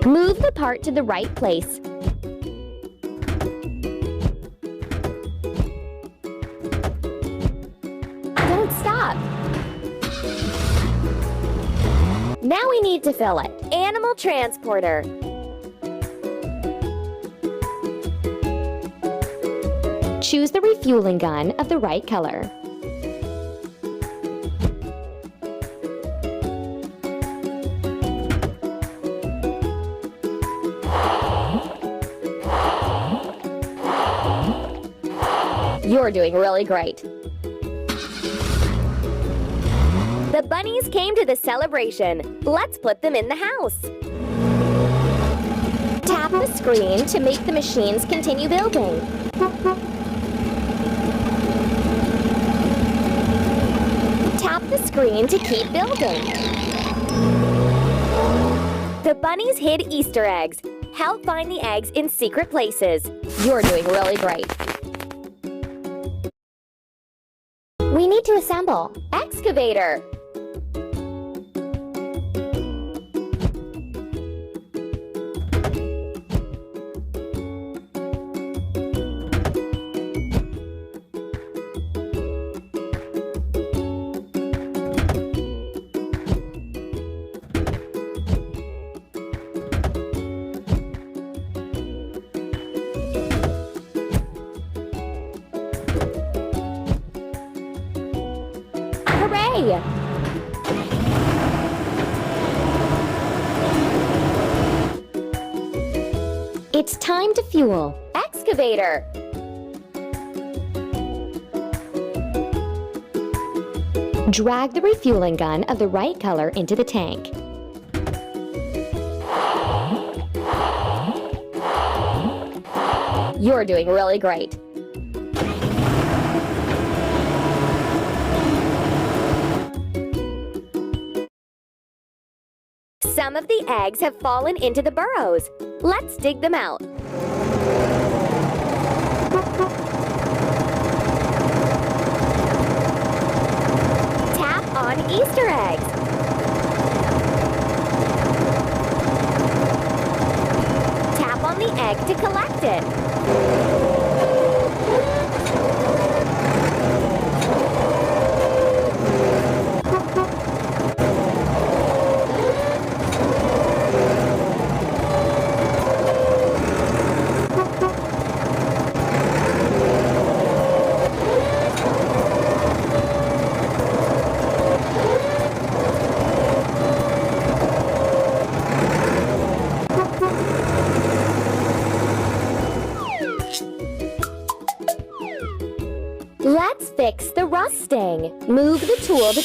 Move the part to the right place. Don't stop. Now we need to fill it. Animal transporter. Choose the refueling gun of the right color. You're doing really great. The bunnies came to the celebration. Let's put them in the house. Tap the screen to make the machines continue building. Tap the screen to keep building. The bunnies hid Easter eggs. Help find the eggs in secret places. You're doing really great. We need to assemble. Excavator. Hooray! It's time to fuel. Excavator! Drag the refueling gun of the right color into the tank. You're doing really great. Some of the eggs have fallen into the burrows. Let's dig them out. Tap on Easter eggs. Tap on the egg to collect it. Let's fix the rusting. Move the tool to